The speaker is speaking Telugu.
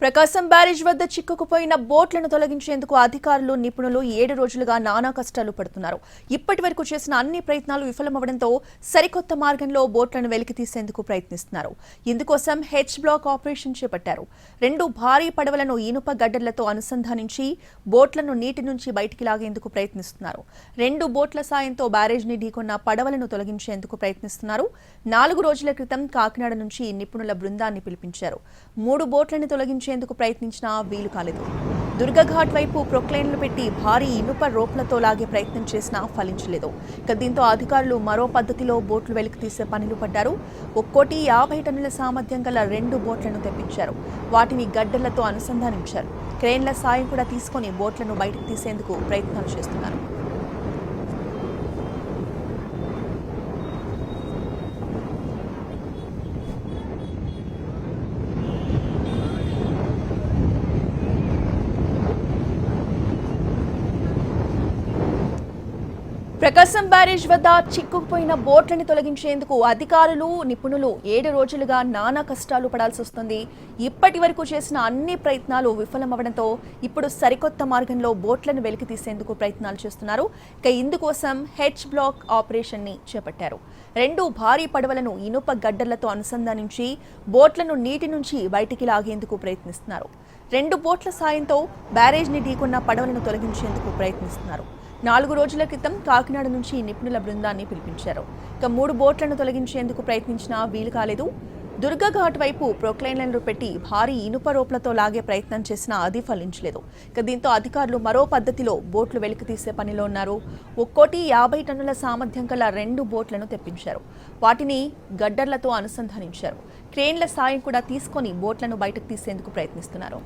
ప్రకాశం బ్యారేజ్ వద్ద చిక్కుకుపోయిన బోట్లను తొలగించేందుకు అధికారులు నిపుణులు 7 రోజులుగా నానా కష్టాలు పడుతున్నారు. ఇప్పటి వరకు చేసిన అన్ని ప్రయత్నాలు విఫలమవడంతో సరికొత్త మార్గంలో బోట్లను వెలికి తీసేందుకు ప్రయత్నిస్తున్నారు. ఇందుకోసం హెచ్ బ్లాక్ ఆపరేషన్ చేపట్టారు. 2 భారీ పడవలను ఇనుప గడ్డలతో అనుసంధానించి బోట్లను నీటి నుంచి బయటికి లాగేందుకు ప్రయత్నిస్తున్నారు. 2 బోట్ల సాయంతో బ్యారేజ్ని ఢీకొన్న పడవలను తొలగించేందుకు ప్రయత్నిస్తున్నారు. 4 రోజుల క్రితం కాకినాడ నుంచి నిపుణుల బృందాన్ని పిలిపించారు. 3 బోట్లను తొలగించేందుకు ప్రయత్నించినా వీలు కాలేదు. దుర్గఘాట్ వైపు ప్రొక్లైన్లు పెట్టి భారీ ఇనుప రోప్లతో లాగే ప్రయత్నం చేసినా ఫలించలేదు. దీంతో అధికారులు మరో పద్ధతిలో బోట్లు వెలికి తీసే పనిలో పడ్డారు. ఒక్కోటి 50 టన్నుల సామర్థ్యం గల 2 బోట్లను తెప్పించారు. వాటిని గడ్డలతో అనుసంధానించారు. క్రేన్ల సాయం కూడా తీసుకుని బోట్లను బయటకు తీసేందుకు ప్రయత్నాలు చేస్తున్నారు. ప్రకాశం బ్యారేజ్ వద్ద చిక్కుకుపోయిన బోట్లను తొలగించేందుకు అధికారులు నిపుణులు 7 రోజులుగా నానా కష్టాలు పడాల్సి వస్తుంది. ఇప్పటి వరకు చేసిన అన్ని ప్రయత్నాలు విఫలమవడంతో ఇప్పుడు సరికొత్త మార్గంలో బోట్లను వెలికి తీసేందుకు ప్రయత్నాలు చేస్తున్నారు. ఇందుకోసం హెచ్ బ్లాక్ ఆపరేషన్ ని చేపట్టారు. 2 భారీ పడవలను ఇనుప గడ్డలతో అనుసంధానించి బోట్లను నీటి నుంచి బయటికి లాగేందుకు ప్రయత్నిస్తున్నారు. 2 బోట్ల సాయంతో బ్యారేజ్ ని ఢీకొన్న పడవలను తొలగించేందుకు ప్రయత్నిస్తున్నారు. 4 రోజుల క్రితం కాకినాడ నుంచి నిపుణుల బృందాన్ని పిలిపించారు. 3 బోట్లను తొలగించేందుకు ప్రయత్నించినా వీలు కాలేదు. దుర్గఘాట్ వైపు ప్రొక్లైన్లను పెట్టి భారీ ఇనుప రోప్లతో లాగే ప్రయత్నం చేసినా అది ఫలించలేదు. దీంతో అధికారులు మరో పద్ధతిలో బోట్లు వెలికి తీసే పనిలో ఉన్నారు. ఒక్కోటి 50 టన్నుల సామర్థ్యం గల 2 బోట్లను తెప్పించారు. వాటిని గడ్డర్లతో అనుసంధానించారు. క్రేన్ల సాయం కూడా తీసుకొని బోట్లను బయటకు తీసేందుకు ప్రయత్నిస్తున్నారు.